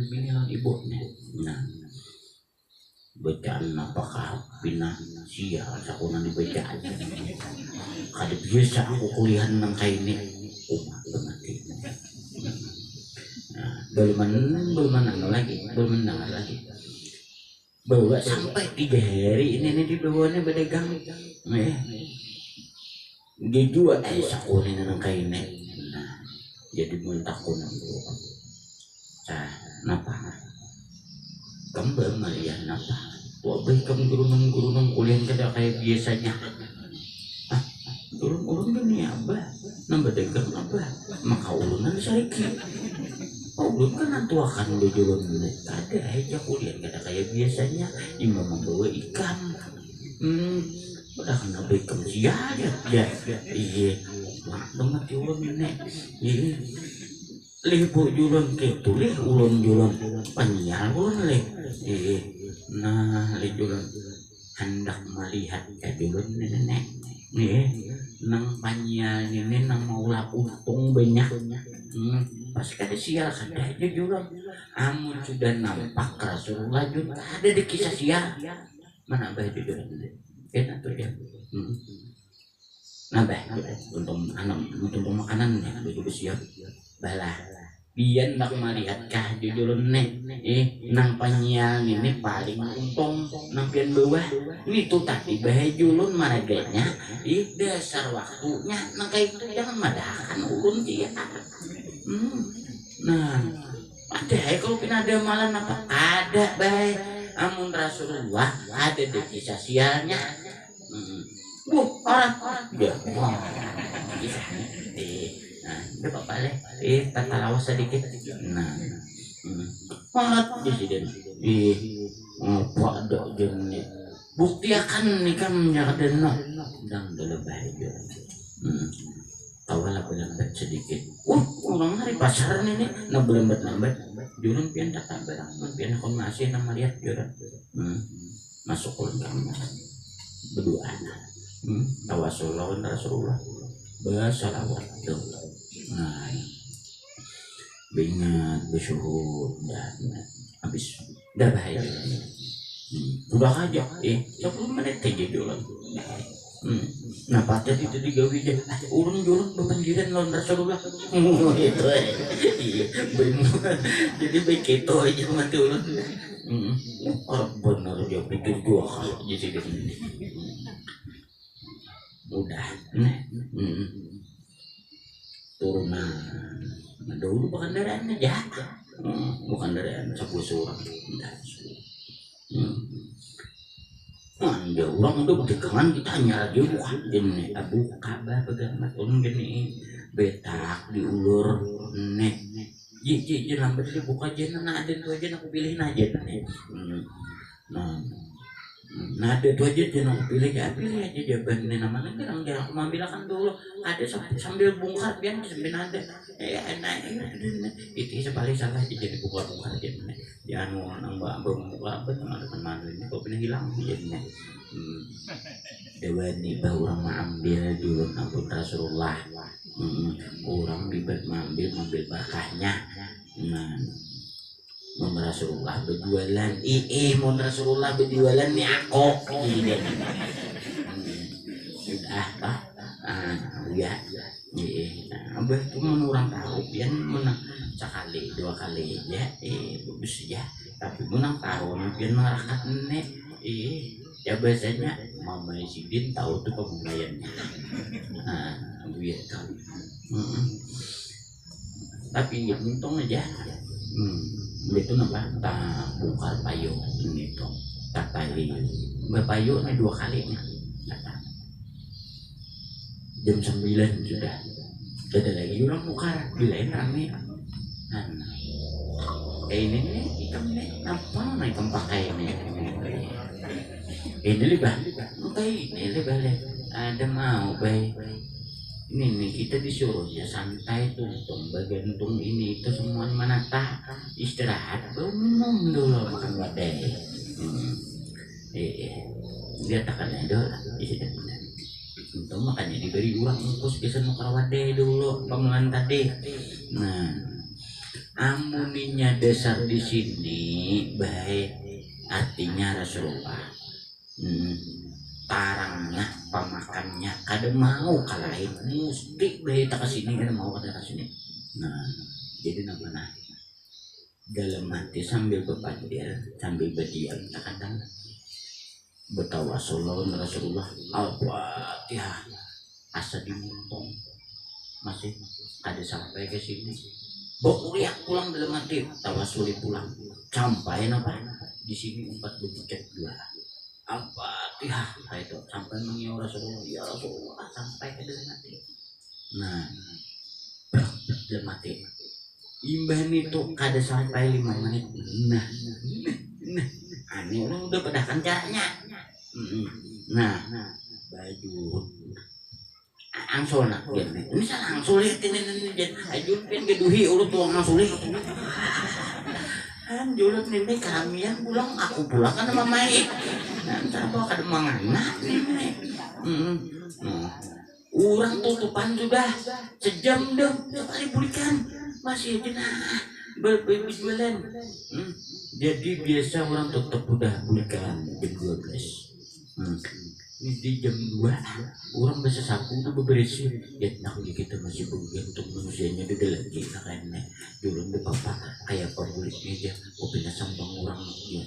begini lawan ibu nih. Nah, bacaan apakah pinah sial sakunan dibaca aja. Kada biasa aku kuliah nang kayak ini, umat mati. Nah, belum mendengar lagi. Bawa sampai 3 hari ini dibawanya berdagang. Dia jual sakunin nang kayak ini. Nah, jadi muntakun itu. Nah, napa? Kembang Maria napa? Wabah kamu gurunang kuliah kada kayak biasanya. Ulun dunia abah, nambah dagang abah, maka ulunan sariki. Ulun kan nantuakan di jalan ini, kada aja kuliah kada kayak biasanya. Imam membawa ikan, udah kena ikan siapa ya? Iya, banget ulun ini. Iya, libu jualan gitu, ulun jualan penyiar ulun leh. Iya, nah jualan hendak melihat jualan nenek. Nih, nang panjang ini nang maulah untung banyak. Pas kada sial kada aja juga. Amun sudah nampak Rasulullah juga ada di kisah sial. Mana bah jujur kena tuh dia. Nah bah untuk makanan ya juga siap. Balah. Biar nak melihat kah jujur nek nang panjang ini paling untung nang pian bawah itu tadi bahaya julun maraganya dasar waktunya nang kayak itu jangan madakan ulun dia. Nah ada kalau pina ada malan apa ada baik amun Rasulullah ada di kisah sialnya. Orang dia kisahnya nah, udah Pak Bale, tata lawas sedikit. Nah, malah presiden, Pak ada jenis. Bukti akan nikah menyerahkan dan dalam bahaya. Awalnya berlambat sedikit. Orang hari pasaran ini, nak berlambat, jualan pian tak barang, pian kau masih nama lihat jualan. Masuk kolom berdua anak. Tawasul Rasulullah. Bersalawat nah bingat bersyukur dan habis dah bahaya udah aja 10 menit aja jualan nah pada itu digawe aja ulun jualan bebanjiran lawan Rasulullah itu jadi baik itu aja mati ulun orang benar dia pikir dua kali jadi udah turunan dulu bukan daraannya jahat bukan daraan 10 orang orang udah berdekangan kita nyala dulu ini Abu Kabar bagaimana turun gini betak diulur nek ji lambat dibuka aja nah ada tuh aja aku pilihin aja nah ada tuh aja jangan aku pilih aja jawabannya namanya jarang aku ambilkan dulu ada sambil bongkar biar sambil ada itu sebalik salah jadi bongkar aja jangan mau nambah bongkar teman-teman ini kok pernah hilang jadinya dewan nih bahwa orang mengambil dulu ampun Rasulullah orang bibir mengambil berkahnya Mun Rasulullah berjualan, mun Rasulullah berjualan nih aku, sudah pak, ya, abah itu orang tahu, pian menang sekali, 2 kali ya, bagus ya, tapi menang tahu, pian marakat nek, ya biasanya Mama Sidin tahu tuh pemulayannya, biar tahu, tapi ya untung aja. Itu nampak tak bongkar payung ini tuh tak tali berpayungnya 2 kali jam 9 sudah ada lagi orang bongkar di lain rame ini nih ikan nih apa nih ikan pakai ini lebih balik ada mau baik ini kita disuruhnya santai tuntung bagantung ini itu semua menata istirahat minum dulu makan wadai dia takkan ada untung makanya diberi uang ungkus bisa nukar wadai dulu pamulan tadi nah amuninya dasar di sini baik artinya Rasulullah tarangnya pemakannya kada mau kalahin mesti bayi tak kesini kada mau kada kesini nah jadi namanya dalam hati sambil berpandir sambil berdiam tak kadang bertawasul lawan Rasulullah Al-Fatihah asa dimuntong masih kada sampai ke sini bokuriak pulang dalam hati tawasuli pulang sampai apa di sini 4 bucet 2 Al-Fatihah itu sampai mengiur Rasulullah ya Rasulullah sampai ke dalam hati nah dalam hati imban itu kada sampai 5 menit nah aneh orang udah pedahkan caranya nah baju angsul nak ini salah angsul ini ajun pen geduhi urut tuang angsul julut ini kami yang pulang aku pulang kan sama Mai nanti aku akan menganak ini orang tutupan sudah sejam dong sekali pulihkan masih aja nah berjualan. Jadi biasa orang tetap udah bukan jam 12. Di jam 2 orang bisa sapu tuh beberesin ya nak kita masih bergantung manusianya di dalam kita karena dulu de papa kayak pembuliknya aja kopinya sambang orang ya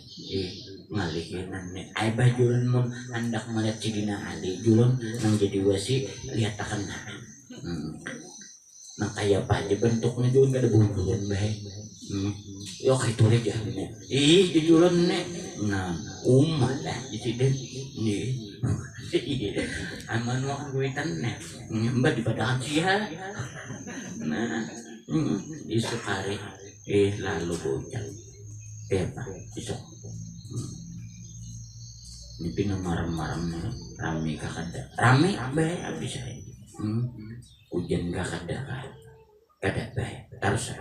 ngalihin nih ay bajulan mau hendak melihat cidina ali julun nang jadi wasi lihat akan nah kayak apa aja bentuknya julun gak ada buntulan baik yo kayak itu aja nih julun nih nah umat lah jadi nih aman mau kuitan nih mbak di padang siha nah isu hari lalu bocah apa isu ini pinang maram-maram rame kakada rame baik abis saya hujan kakada kada baik harus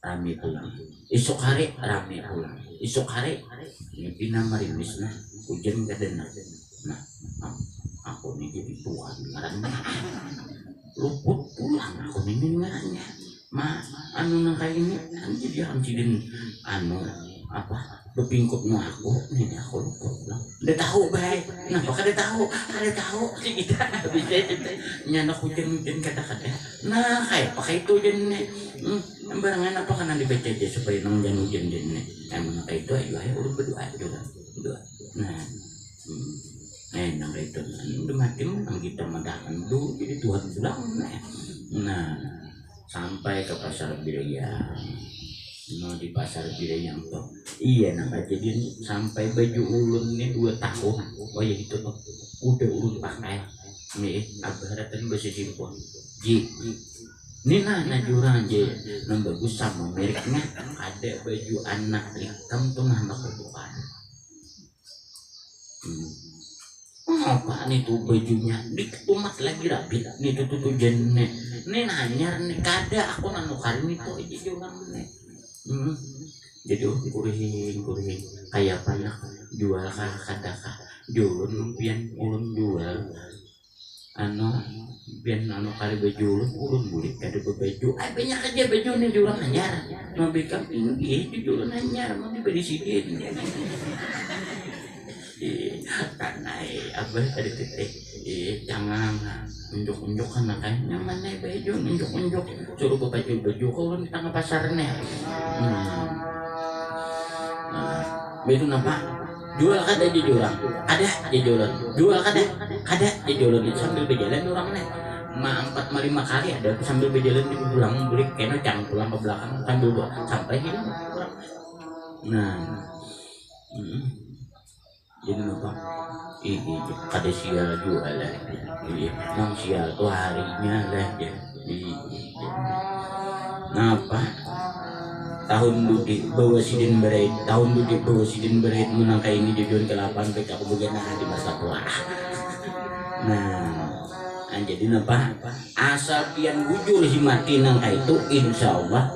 rame pulang isuk hari rame pulang isuk hari ini pinang marimis nah hujan kada nah aku nih jadi tuan ngarannya luput pulang aku nih ngarannya anu nang kayak ini jadi ancidin anu apa bepingkut nu aku nih aku luput pulang udah tahu baik nah kok kada tahu sih kita bisa nyana hujan kata-kata nah kayak pakai itu hujan nih barangan apa kan dibaca aja supaya nang hujan nih emang kayak itu ayo udah berdoa nah nang itu udah mati nang kita madakan dulu jadi Tuhan bilang nah sampai ke pasar Birayang di pasar Birayang tuh iya nang jadi sampai baju ulun ini 2 tahun oh ya itu tuh udah ulun pakai nih abaratan bahasa simpon ji ini nah jurang aja nang bagus sama mereknya ada baju anak hitam tuh nang kebukaan apa nih tuh bajunya diketumat lagi rapi nih tuh jenek nih nanyar nih kada aku nanukarin itu aja jualan nih jadi kuring kayak banyak jual kada jualan pian ulun jual anu pian anu kali baju ulun bulik kada baju banyak aja baju nih jualan nanyar mau bikin ini jualan nanyar mau diberi sidin karena abah tadi titik jangan unjuk anaknya mana baju unjuk suruh baju kau di tengah pasarnya begitu nampak jual kada aja jualan ada aja jualan sambil berjalan orangnya 4-5 kali ada sambil berjalan di pulang beli kena jangan pulang ke belakang sambil sampai hilang nah jadi apa? Ada sial jualan, nang sial tuh harinya lah jadi. Napa? Tahun dudi bawa sidin berait menangka ini jujur ke-8 PK aku bagian di masa tua. Nah jadi napa? Asal pian bujur himati nangka itu insya Allah